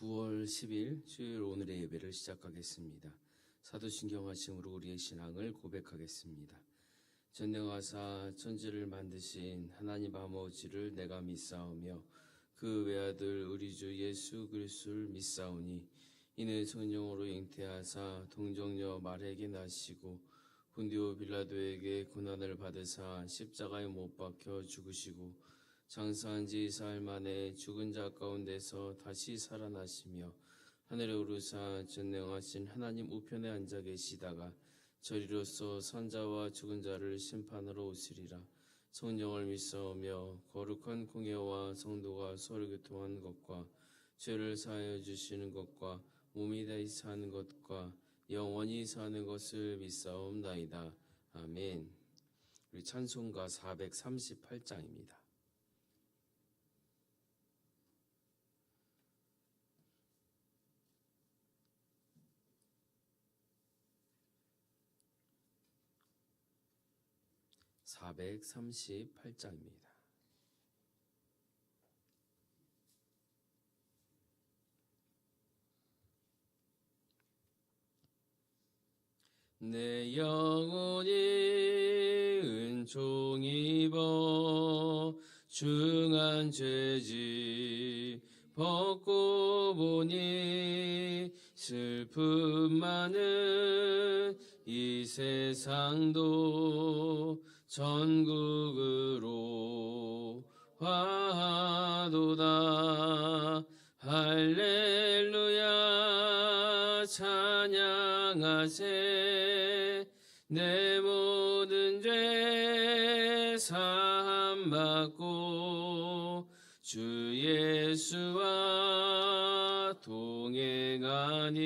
9월 10일 수요일 오늘의 예배를 시작하겠습니다. 사도신경 하심으로 우리의 신앙을 고백하겠습니다. 전능하사 천지를 만드신 하나님 아버지를 내가 믿사오며 그 외아들 우리 주 예수 그리스도를 믿사오니 이는 성령으로 잉태하사 동정녀 마리아에게 나시고 본디오 빌라도에게 고난을 받으사 십자가에 못 박혀 죽으시고 장사한 지 사흘 만에 죽은 자 가운데서 다시 살아나시며 하늘에 오르사 전능하신 하나님 우편에 앉아 계시다가 저리로서 산자와 죽은 자를 심판하러 오시리라. 성령을 믿사오며 거룩한 공예와 성도가 서로 교통하는 것과 죄를 사하여 주시는 것과 몸이 다시 사는 것과 영원히 사는 것을 믿사옵나이다. 아멘. 우리 찬송가 438장입니다. (438장입니다) 내 영혼이 은총 입어 중한 죄지 벗고 보니 슬픔 많은 이 세상도 전국으로 화도다. 할렐루야 찬양하세. 내 모든 죄 사함받고 주 예수와 동행하니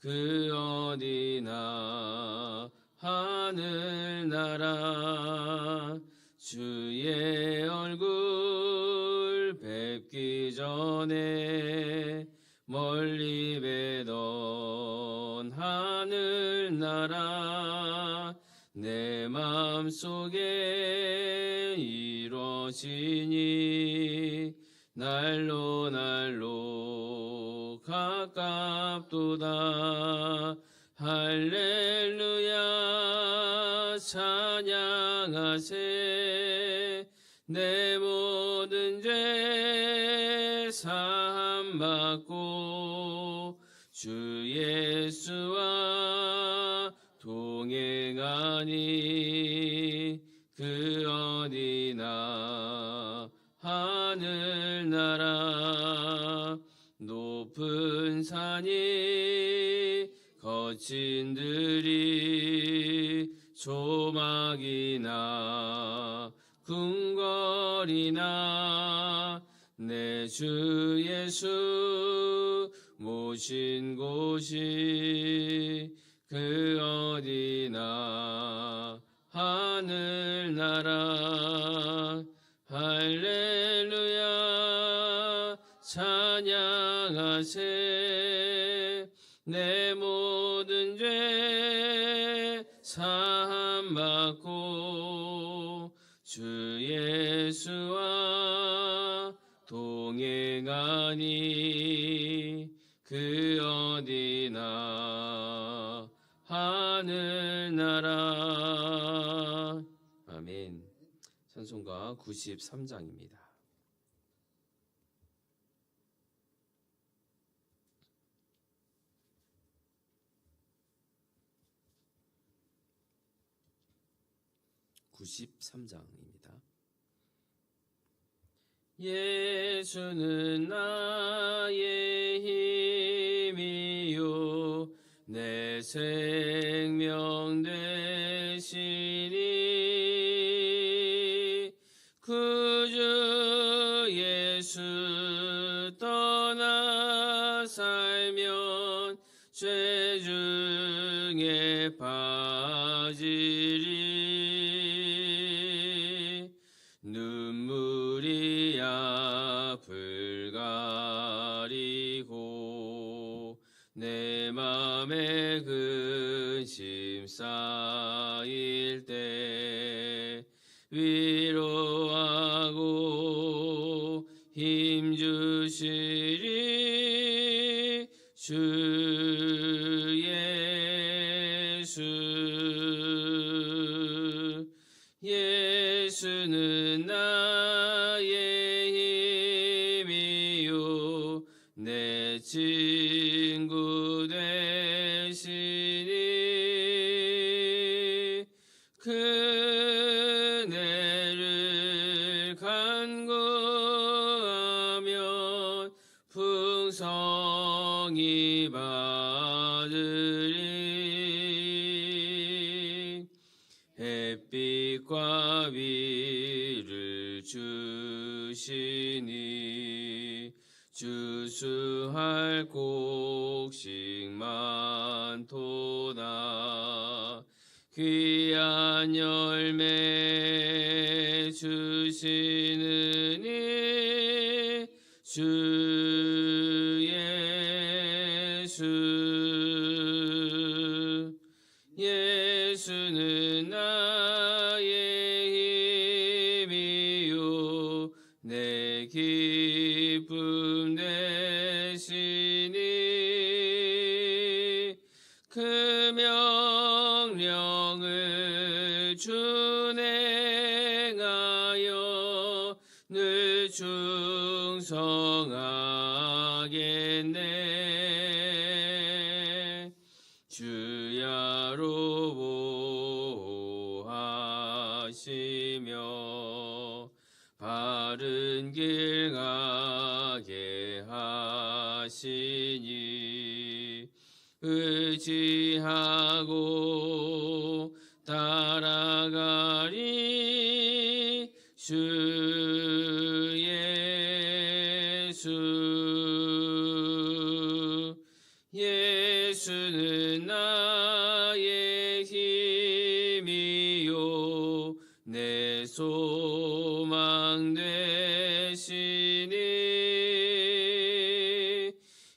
그 어디나 하늘나라. 주의 얼굴 뵙기 전에 멀리 뵈던 하늘나라. 내 맘속에 이루어지니 날로 날로 가깝도다. 할렐루야 찬양하세. 내 모든 죄 사함받고 주 예수와 동행하니 그 어디나 하늘나라. 높은 산이 거친 들이 조막이나 궁궐이나 내 주 예수 모신 곳이 그 어디나 하늘나라. 할렐루야 찬양하세. 내 모든 죄 사함받고 주 예수와 동행하니 그 어디나 하늘나라. 아멘. 찬송가 93장입니다. (93장입니다) 예수는 나의 힘이요 내 생명 되시니 구주 예수 떠나 살면 죄 중에 빠지리. 눈물이 앞을 가리고 내 맘에 근심 쌓일 때 위로하고 힘 주시리. 예수는 나의 힘이요 내 친구 되시니 그네를 간구하면 풍성히 받으리. 햇빛과 비를 주시니 주수할 곡식 많도다. 귀한 열매 주시느니 주 예수. 예수는 나의 힘이요 내 기쁨 되시니 그 명령을 준행하여 늘 충성하겠네. 주야로 보호하시며 바른 길 가게 하시니 의지하고 따라가리. 주 예수. 예수는 나의 힘이요 내 소망 되시니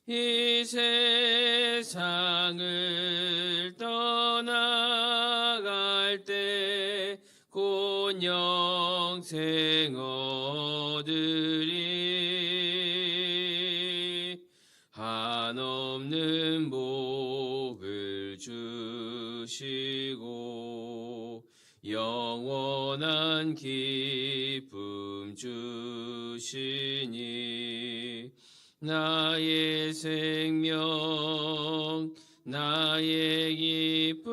이 세상을 떠나갈 때 곧 영생 얻으리. 한없는 복을 주시고 영원한 기쁨 주시니 나의 생명 나의 기쁨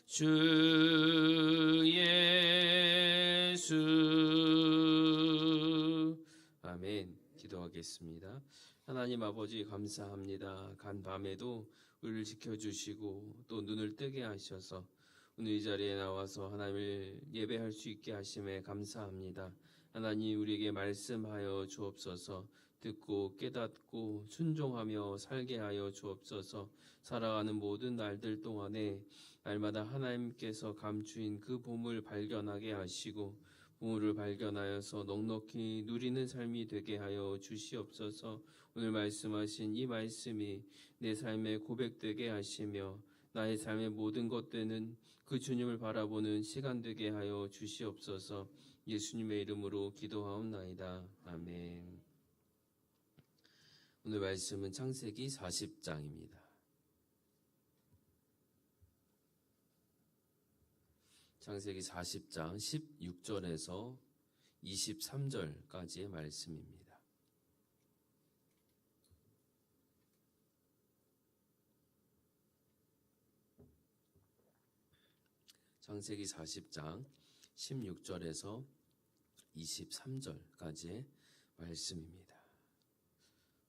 주 예수. 아멘. 기도하겠습니다. 하나님 아버지 감사합니다. 간밤에도 우리를 지켜주시고 또 눈을 뜨게 하셔서 오늘 이 자리에 나와서 하나님을 예배할 수 있게 하심에 감사합니다. 하나님 우리에게 말씀하여 주옵소서. 듣고 깨닫고 순종하며 살게 하여 주옵소서. 살아가는 모든 날들 동안에 날마다 하나님께서 감추인 그 보물 발견하게 하시고 보물을 발견하여서 넉넉히 누리는 삶이 되게 하여 주시옵소서. 오늘 말씀하신 이 말씀이 내 삶에 고백되게 하시며 나의 삶의 모든 것들은 그 주님을 바라보는 시간 되게 하여 주시옵소서. 예수님의 이름으로 기도하옵나이다. 아멘. 오늘 말씀은 창세기 40장입니다. 창세기 40장 16절에서 23절까지의 말씀입니다. 창세기 40장 16절에서 23절까지의 말씀입니다.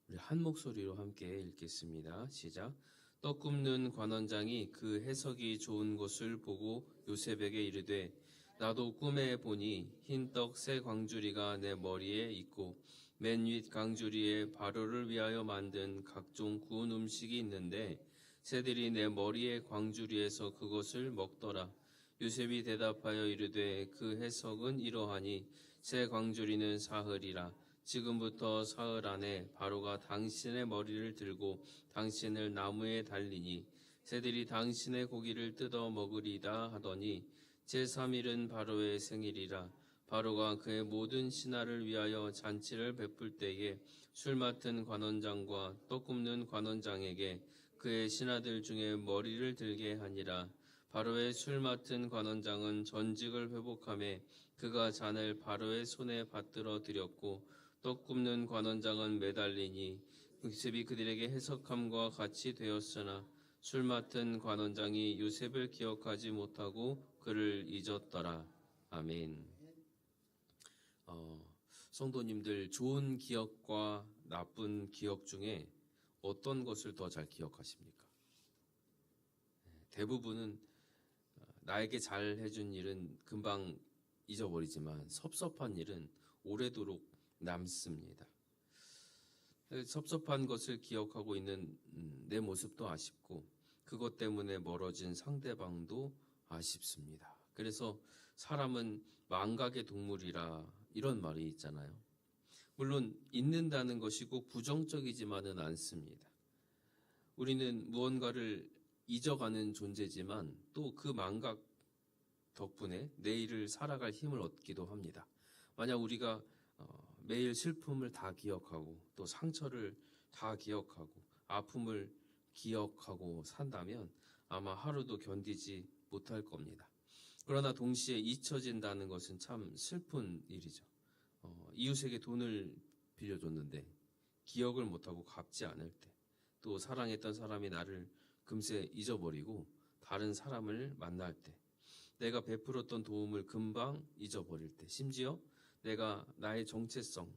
우리 한 목소리로 함께 읽겠습니다. 시작. 떡 굽는 관원장이 그 해석이 좋은 것을 보고 요셉에게 이르되 나도 꿈에 보니 흰 떡 세 광주리가 내 머리에 있고 맨 윗 광주리에 바로를 위하여 만든 각종 구운 음식이 있는데 새들이 내 머리의 광주리에서 그것을 먹더라. 요셉이 대답하여 이르되 그 해석은 이러하니 새 광주리는 사흘이라. 지금부터 사흘 안에 바로가 당신의 머리를 들고 당신을 나무에 달리니 새들이 당신의 고기를 뜯어 먹으리다 하더니 제3일은 바로의 생일이라. 바로가 그의 모든 신하를 위하여 잔치를 베풀 때에 술 맡은 관원장과 떡 굽는 관원장에게 그의 신하들 중에 머리를 들게 하니라. 바로의 술 맡은 관원장은 전직을 회복하며 그가 잔을 바로의 손에 받들어 드렸고 떡 굽는 관원장은 매달리니 요셉이 그들에게 해석함과 같이 되었으나 술 맡은 관원장이 요셉을 기억하지 못하고 그를 잊었더라. 아멘. 성도님들, 좋은 기억과 나쁜 기억 중에 어떤 것을 더 잘 기억하십니까? 대부분은 나에게 잘 해준 일은 금방 잊어버리지만 섭섭한 일은 오래도록 남습니다. 섭섭한 것을 기억하고 있는 내 모습도 아쉽고 그것 때문에 멀어진 상대방도 아쉽습니다. 그래서 사람은 망각의 동물이라 이런 말이 있잖아요. 물론 잊는다는 것이 꼭 부정적이지만은 않습니다. 우리는 무언가를 잊어가는 존재지만 또 그 망각 덕분에 내일을 살아갈 힘을 얻기도 합니다. 만약 우리가 매일 슬픔을 다 기억하고 또 상처를 다 기억하고 아픔을 기억하고 산다면 아마 하루도 견디지 못할 겁니다. 그러나 동시에 잊혀진다는 것은 참 슬픈 일이죠. 이웃에게 돈을 빌려줬는데 기억을 못하고 갚지 않을 때, 또 사랑했던 사람이 나를 금세 잊어버리고 다른 사람을 만날 때, 내가 베풀었던 도움을 금방 잊어버릴 때, 심지어 내가 나의 정체성을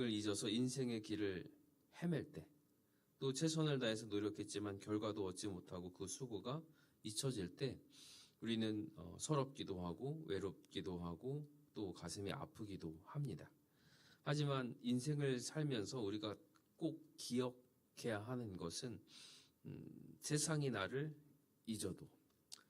잊어서 인생의 길을 헤맬 때, 또 최선을 다해서 노력했지만 결과도 얻지 못하고 그 수고가 잊혀질 때 우리는 서럽기도 하고 외롭기도 하고 또 가슴이 아프기도 합니다. 하지만 인생을 살면서 우리가 꼭 기억해야 하는 것은 세상이 나를 잊어도,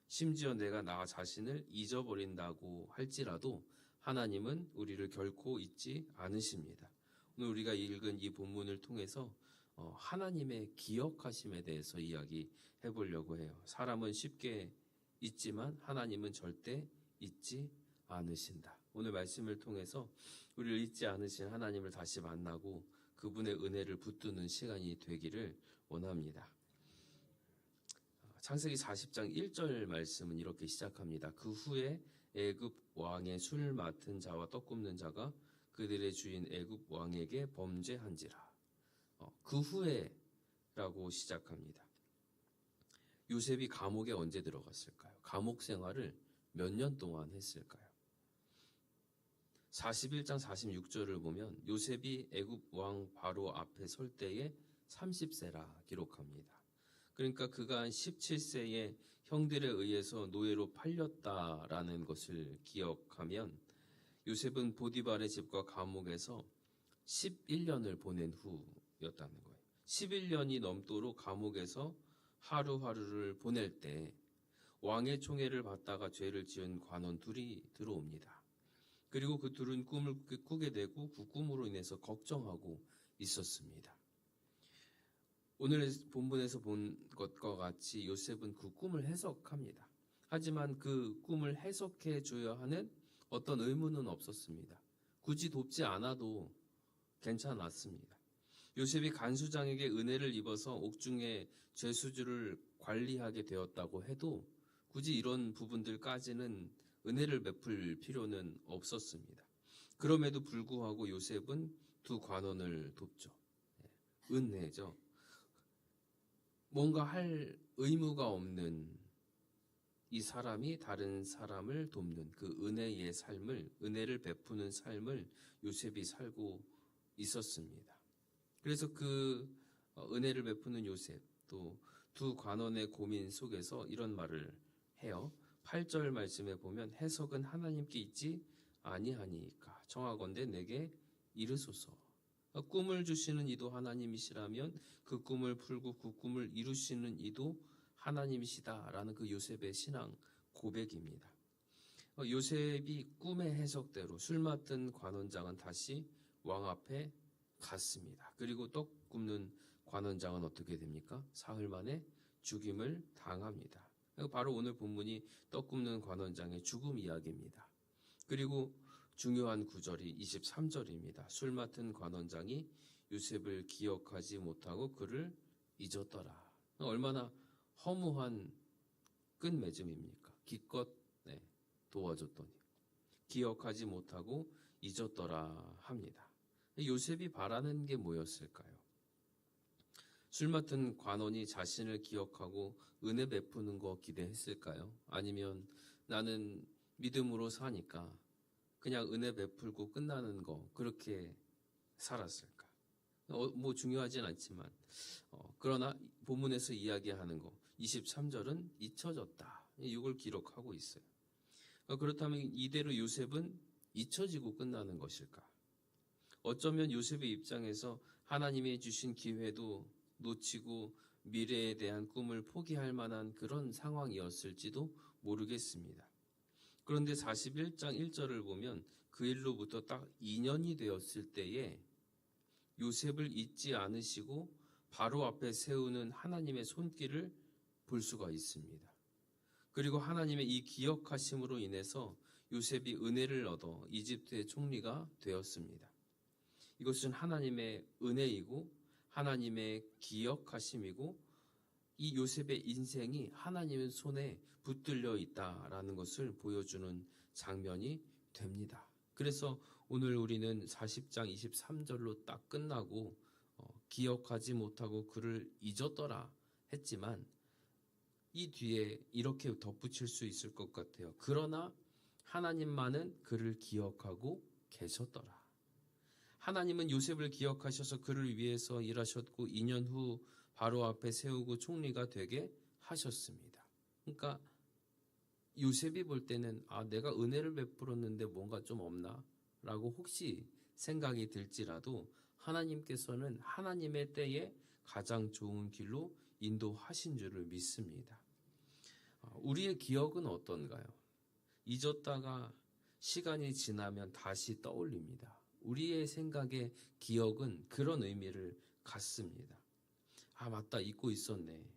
심지어 내가 나 자신을 잊어버린다고 할지라도 하나님은 우리를 결코 잊지 않으십니다. 오늘 우리가 읽은 이 본문을 통해서 하나님의 기억하심에 대해서 이야기해 보려고 해요. 사람은 쉽게 잊지만 하나님은 절대 잊지 않으신다. 오늘 말씀을 통해서 우리를 잊지 않으신 하나님을 다시 만나고 그분의 은혜를 붙드는 시간이 되기를 원합니다. 창세기 40장 1절 말씀은 이렇게 시작합니다. 그 후에 애굽 왕의 술 맡은 자와 떡 굽는 자가 그들의 주인 애굽 왕에게 범죄한지라. 그 후에라고 시작합니다. 요셉이 감옥에 언제 들어갔을까요? 감옥 생활을 몇 년 동안 했을까요? 41장 46절을 보면 요셉이 애굽 왕 바로 앞에 설 때에 30세라 기록합니다. 그러니까 그가 한 17세에 형들에 의해서 노예로 팔렸다라는 것을 기억하면 요셉은 보디발의 집과 감옥에서 11년을 보낸 후였다는 거예요. 11년이 넘도록 감옥에서 하루하루를 보낼 때 왕의 총애를 받다가 죄를 지은 관원 둘이 들어옵니다. 그리고 그 둘은 꿈을 꾸게 되고 그 꿈으로 인해서 걱정하고 있었습니다. 오늘 본문에서 본 것과 같이 요셉은 그 꿈을 해석합니다. 하지만 그 꿈을 해석해 줘야 하는 어떤 의무는 없었습니다. 굳이 돕지 않아도 괜찮았습니다. 요셉이 간수장에게 은혜를 입어서 옥중의 죄수들을 관리하게 되었다고 해도 굳이 이런 부분들까지는 은혜를 베풀 필요는 없었습니다. 그럼에도 불구하고 요셉은 두 관원을 돕죠. 은혜죠. 뭔가 할 의무가 없는 이 사람이 다른 사람을 돕는 그 은혜의 삶을, 은혜를 베푸는 삶을 요셉이 살고 있었습니다. 그래서 그 은혜를 베푸는 요셉, 또 두 관원의 고민 속에서 이런 말을 해요. 8절 말씀에 보면 해석은 하나님께 있지 아니하니까 청하건대 내게 이르소서. 꿈을 주시는 이도 하나님이시라면 그 꿈을 풀고 그 꿈을 이루시는 이도 하나님이시다라는 그 요셉의 신앙 고백입니다. 요셉이 꿈의 해석대로 술 맡은 관원장은 다시 왕 앞에 갔습니다. 그리고 떡 굽는 관원장은 어떻게 됩니까? 사흘 만에 죽임을 당합니다. 바로 오늘 본문이 떡 굽는 관원장의 죽음 이야기입니다. 그리고 중요한 구절이 23절입니다. 술 맡은 관원장이 요셉을 기억하지 못하고 그를 잊었더라. 얼마나 허무한 끝맺음입니까? 기껏 도와줬더니 기억하지 못하고 잊었더라 합니다. 요셉이 바라는 게 뭐였을까요? 술 맡은 관원이 자신을 기억하고 은혜 베푸는 거 기대했을까요? 아니면 나는 믿음으로 사니까 그냥 은혜 베풀고 끝나는 거 그렇게 살았을까? 뭐 중요하진 않지만 그러나 본문에서 이야기하는 거 23절은 잊혀졌다. 이걸 기록하고 있어요. 그렇다면 이대로 요셉은 잊혀지고 끝나는 것일까? 어쩌면 요셉의 입장에서 하나님이 주신 기회도 놓치고 미래에 대한 꿈을 포기할 만한 그런 상황이었을지도 모르겠습니다. 그런데 41장 1절을 보면 그 일로부터 딱 2년이 되었을 때에 요셉을 잊지 않으시고 바로 앞에 세우는 하나님의 손길을 볼 수가 있습니다. 그리고 하나님의 이 기억하심으로 인해서 요셉이 은혜를 얻어 이집트의 총리가 되었습니다. 이것은 하나님의 은혜이고 하나님의 기억하심이고 이 요셉의 인생이 하나님의 손에 붙들려 있다라는 것을 보여주는 장면이 됩니다. 그래서 오늘 우리는 40장 23절로 딱 끝나고 기억하지 못하고 그를 잊었더라 했지만 이 뒤에 이렇게 덧붙일 수 있을 것 같아요. 그러나 하나님만은 그를 기억하고 계셨더라. 하나님은 요셉을 기억하셔서 그를 위해서 일하셨고 2년 후 바로 앞에 세우고 총리가 되게 하셨습니다. 그러니까 요셉이 볼 때는 내가 은혜를 베풀었는데 뭔가 좀 없나? 라고 혹시 생각이 들지라도 하나님께서는 하나님의 때에 가장 좋은 길로 인도하신 줄을 믿습니다. 우리의 기억은 어떤가요? 잊었다가 시간이 지나면 다시 떠올립니다. 우리의 생각의 기억은 그런 의미를 갖습니다. 맞다, 잊고 있었네.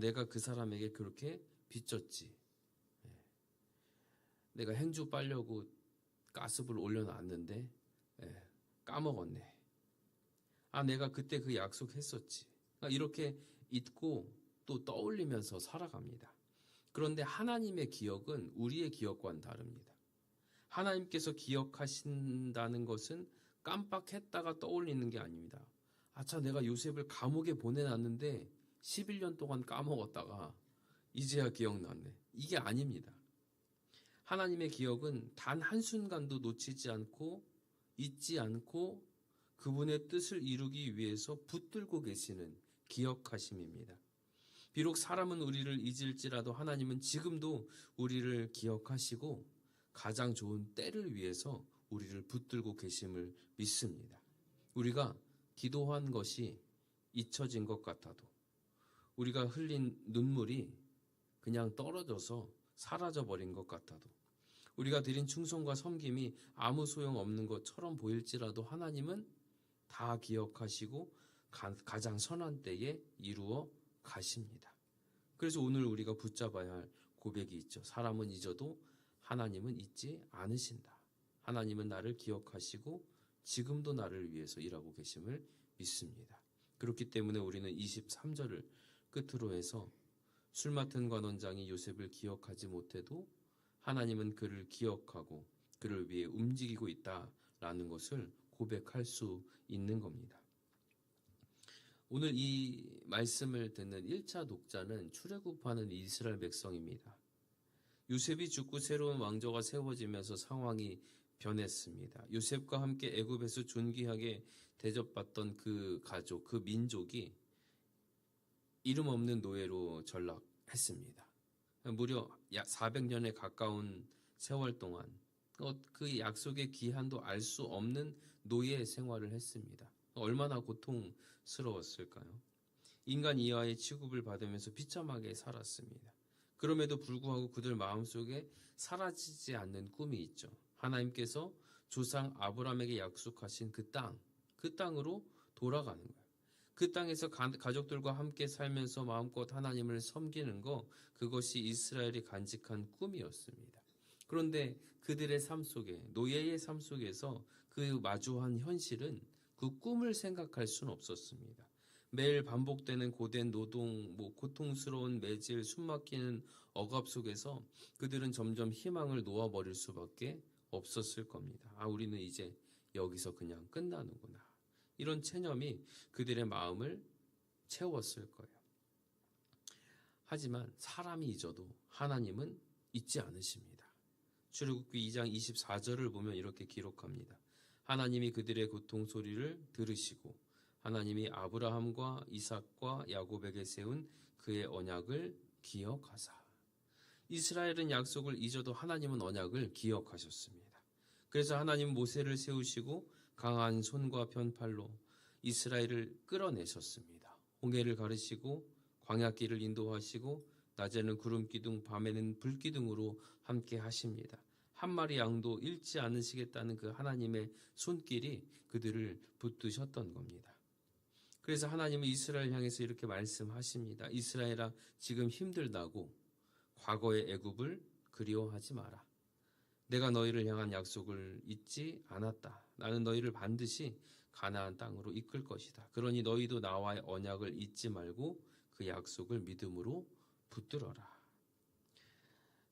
내가 그 사람에게 그렇게 빚졌지. 내가 행주 빨려고 가스불 올려놨는데 까먹었네. 내가 그때 그 약속했었지. 이렇게 잊고 또 떠올리면서 살아갑니다. 그런데 하나님의 기억은 우리의 기억과는 다릅니다. 하나님께서 기억하신다는 것은 깜빡했다가 떠올리는 게 아닙니다. 내가 요셉을 감옥에 보내놨는데 11년 동안 까먹었다가 이제야 기억났네. 이게 아닙니다. 하나님의 기억은 단 한순간도 놓치지 않고 잊지 않고 그분의 뜻을 이루기 위해서 붙들고 계시는 기억하심입니다. 비록 사람은 우리를 잊을지라도 하나님은 지금도 우리를 기억하시고 가장 좋은 때를 위해서 우리를 붙들고 계심을 믿습니다. 우리가 기도한 것이 잊혀진 것 같아도 우리가 흘린 눈물이 그냥 떨어져서 사라져버린 것 같아도 우리가 드린 충성과 섬김이 아무 소용없는 것처럼 보일지라도 하나님은 다 기억하시고 가장 선한 때에 이루어 가십니다. 그래서 오늘 우리가 붙잡아야 할 고백이 있죠. 사람은 잊어도 하나님은 잊지 않으신다. 하나님은 나를 기억하시고 지금도 나를 위해서 일하고 계심을 믿습니다. 그렇기 때문에 우리는 23절을 끝으로 해서 술 맡은 관원장이 요셉을 기억하지 못해도 하나님은 그를 기억하고 그를 위해 움직이고 있다라는 것을 고백할 수 있는 겁니다. 오늘 이 말씀을 듣는 1차 독자는 출애굽하는 이스라엘 백성입니다. 요셉이 죽고 새로운 왕조가 세워지면서 상황이 변했습니다. 요셉과 함께 애굽에서 존귀하게 대접받던 그 가족, 그 민족이 이름 없는 노예로 전락했습니다. 무려 약 400년에 가까운 세월 동안 그 약속의 기한도 알 수 없는 노예 생활을 했습니다. 얼마나 고통스러웠을까요? 인간 이하의 취급을 받으면서 비참하게 살았습니다. 그럼에도 불구하고 그들 마음속에 사라지지 않는 꿈이 있죠. 하나님께서 조상 아브라함에게 약속하신 그 땅으로 돌아가는 거예요. 그 땅에서 가족들과 함께 살면서 마음껏 하나님을 섬기는 거, 그것이 이스라엘이 간직한 꿈이었습니다. 그런데 그들의 삶 속에, 노예의 삶 속에서 그 마주한 현실은 그 꿈을 생각할 수는 없었습니다. 매일 반복되는 고된 노동, 고통스러운 매질, 숨막히는 억압 속에서 그들은 점점 희망을 놓아버릴 수밖에 없었을 겁니다. 우리는 이제 여기서 그냥 끝나는구나. 이런 체념이 그들의 마음을 채웠을 거예요. 하지만 사람이 잊어도 하나님은 잊지 않으십니다. 출애굽기 2장 24절을 보면 이렇게 기록합니다. 하나님이 그들의 고통 소리를 들으시고 하나님이 아브라함과 이삭과 야곱에게 세운 그의 언약을 기억하사. 이스라엘은 약속을 잊어도 하나님은 언약을 기억하셨습니다. 그래서 하나님 모세를 세우시고 강한 손과 편팔로 이스라엘을 끌어내셨습니다. 홍해를 가르시고 광야길을 인도하시고 낮에는 구름기둥 밤에는 불기둥으로 함께 하십니다. 한 마리 양도 잃지 않으시겠다는 그 하나님의 손길이 그들을 붙드셨던 겁니다. 그래서 하나님은 이스라엘 향해서 이렇게 말씀하십니다. 이스라엘아, 지금 힘들다고 과거의 애굽을 그리워하지 마라. 내가 너희를 향한 약속을 잊지 않았다. 나는 너희를 반드시 가나안 땅으로 이끌 것이다. 그러니 너희도 나와의 언약을 잊지 말고 그 약속을 믿음으로 붙들어라.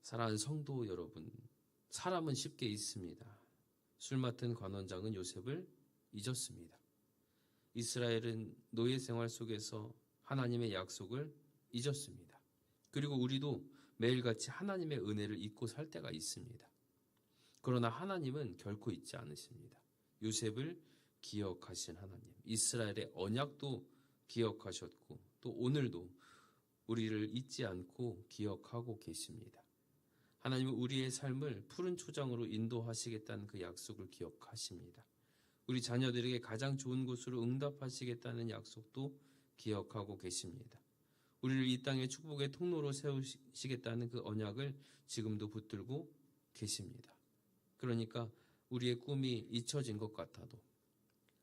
사랑하는 성도 여러분, 사람은 쉽게 잊습니다. 술 맡은 관원장은 요셉을 잊었습니다. 이스라엘은 노예 생활 속에서 하나님의 약속을 잊었습니다. 그리고 우리도 매일같이 하나님의 은혜를 잊고 살 때가 있습니다. 그러나 하나님은 결코 잊지 않으십니다. 요셉을 기억하신 하나님, 이스라엘의 언약도 기억하셨고 또 오늘도 우리를 잊지 않고 기억하고 계십니다. 하나님은 우리의 삶을 푸른 초장으로 인도하시겠다는 그 약속을 기억하십니다. 우리 자녀들에게 가장 좋은 곳으로 응답하시겠다는 약속도 기억하고 계십니다. 우리를 이 땅의 축복의 통로로 세우시겠다는 그 언약을 지금도 붙들고 계십니다. 그러니까 우리의 꿈이 잊혀진 것 같아도,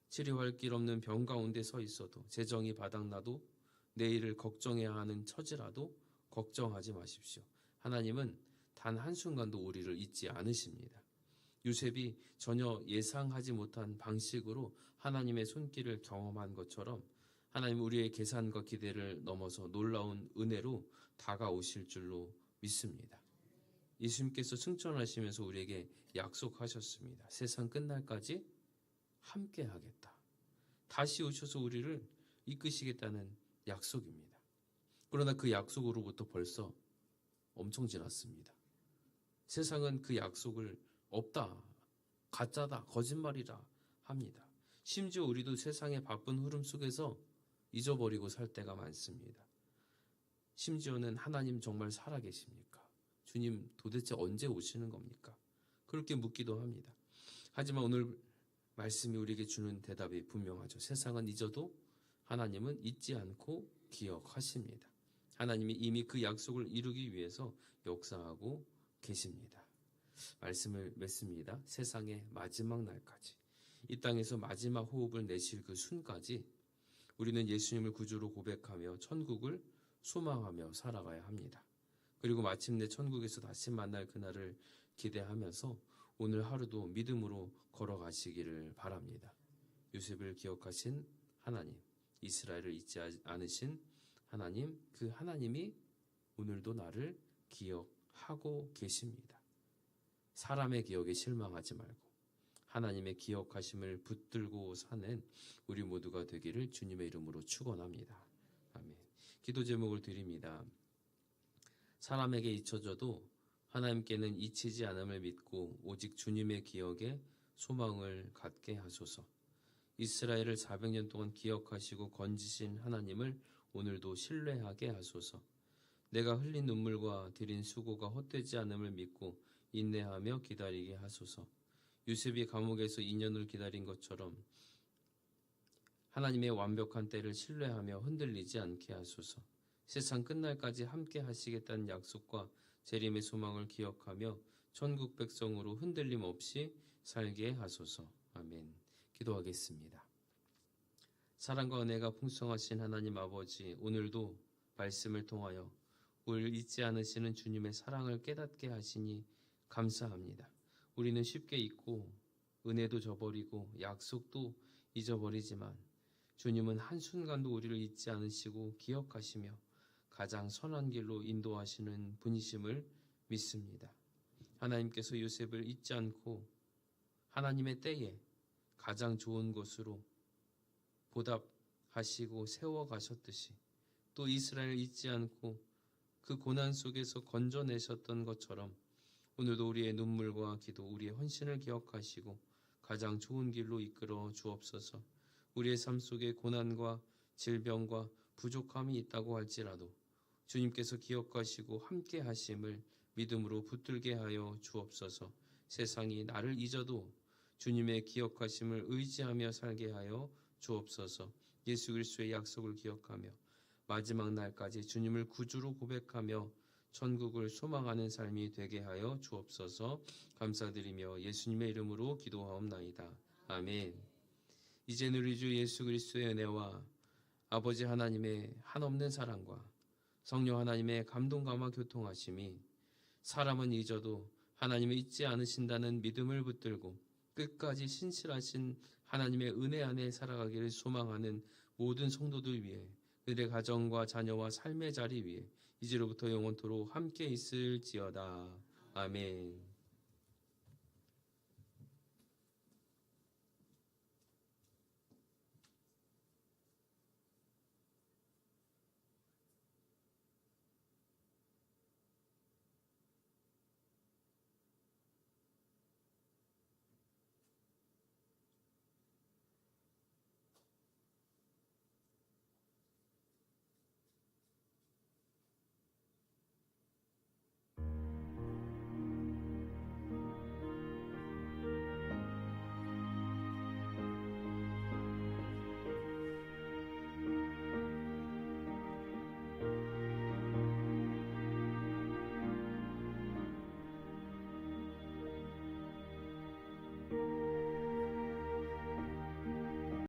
치료할 길 없는 병 가운데 서 있어도, 재정이 바닥나도, 내일을 걱정해야 하는 처지라도 걱정하지 마십시오. 하나님은 단 한순간도 우리를 잊지 않으십니다. 요셉이 전혀 예상하지 못한 방식으로 하나님의 손길을 경험한 것처럼 하나님 우리의 계산과 기대를 넘어서 놀라운 은혜로 다가오실 줄로 믿습니다. 예수님께서 승천하시면서 우리에게 약속하셨습니다. 세상 끝날까지 함께 하겠다. 다시 오셔서 우리를 이끄시겠다는 약속입니다. 그러나 그 약속으로부터 벌써 엄청 지났습니다. 세상은 그 약속을 없다, 가짜다, 거짓말이라 합니다. 심지어 우리도 세상의 바쁜 흐름 속에서 잊어버리고 살 때가 많습니다. 심지어는 하나님 정말 살아계십니까? 주님 도대체 언제 오시는 겁니까? 그렇게 묻기도 합니다. 하지만 오늘 말씀이 우리에게 주는 대답이 분명하죠. 세상은 잊어도 하나님은 잊지 않고 기억하십니다. 하나님이 이미 그 약속을 이루기 위해서 역사하고 계십니다. 말씀을 맺습니다. 세상의 마지막 날까지, 이 땅에서 마지막 호흡을 내쉴 그 순까지 우리는 예수님을 구주로 고백하며 천국을 소망하며 살아가야 합니다. 그리고 마침내 천국에서 다시 만날 그날을 기대하면서 오늘 하루도 믿음으로 걸어가시기를 바랍니다. 요셉을 기억하신 하나님, 이스라엘을 잊지 않으신 하나님, 그 하나님이 오늘도 나를 기억하고 계십니다. 사람의 기억에 실망하지 말고 하나님의 기억하심을 붙들고 사는 우리 모두가 되기를 주님의 이름으로 축원합니다. 아멘. 기도 제목을 드립니다. 사람에게 잊혀져도 하나님께는 잊히지 않음을 믿고 오직 주님의 기억에 소망을 갖게 하소서. 이스라엘을 400년 동안 기억하시고 건지신 하나님을 오늘도 신뢰하게 하소서. 내가 흘린 눈물과 드린 수고가 헛되지 않음을 믿고 인내하며 기다리게 하소서. 요셉이 감옥에서 2년을 기다린 것처럼 하나님의 완벽한 때를 신뢰하며 흔들리지 않게 하소서. 세상 끝날까지 함께 하시겠다는 약속과 재림의 소망을 기억하며 천국 백성으로 흔들림 없이 살게 하소서. 아멘. 기도하겠습니다. 사랑과 은혜가 풍성하신 하나님 아버지, 오늘도 말씀을 통하여 우리를 잊지 않으시는 주님의 사랑을 깨닫게 하시니 감사합니다. 우리는 쉽게 잊고 은혜도 저버리고 약속도 잊어버리지만 주님은 한순간도 우리를 잊지 않으시고 기억하시며 가장 선한 길로 인도하시는 분이심을 믿습니다. 하나님께서 요셉을 잊지 않고 하나님의 때에 가장 좋은 곳으로 보답하시고 세워가셨듯이 또 이스라엘을 잊지 않고 그 고난 속에서 건져내셨던 것처럼 오늘도 우리의 눈물과 기도, 우리의 헌신을 기억하시고 가장 좋은 길로 이끌어 주옵소서. 우리의 삶 속에 고난과 질병과 부족함이 있다고 할지라도 주님께서 기억하시고 함께 하심을 믿음으로 붙들게 하여 주옵소서. 세상이 나를 잊어도 주님의 기억하심을 의지하며 살게 하여 주옵소서. 예수 그리스도의 약속을 기억하며 마지막 날까지 주님을 구주로 고백하며 천국을 소망하는 삶이 되게 하여 주옵소서. 감사드리며 예수님의 이름으로 기도하옵나이다. 아멘. 이제는 우리 주 예수 그리스도의 은혜와 아버지 하나님의 한없는 사랑과 성령 하나님의 감동감화 교통하심이 사람은 잊어도 하나님을 잊지 않으신다는 믿음을 붙들고 끝까지 신실하신 하나님의 은혜 안에 살아가기를 소망하는 모든 성도들 위해 그들의 가정과 자녀와 삶의 자리 위에 이제로부터 영원토록 함께 있을지어다. 아멘.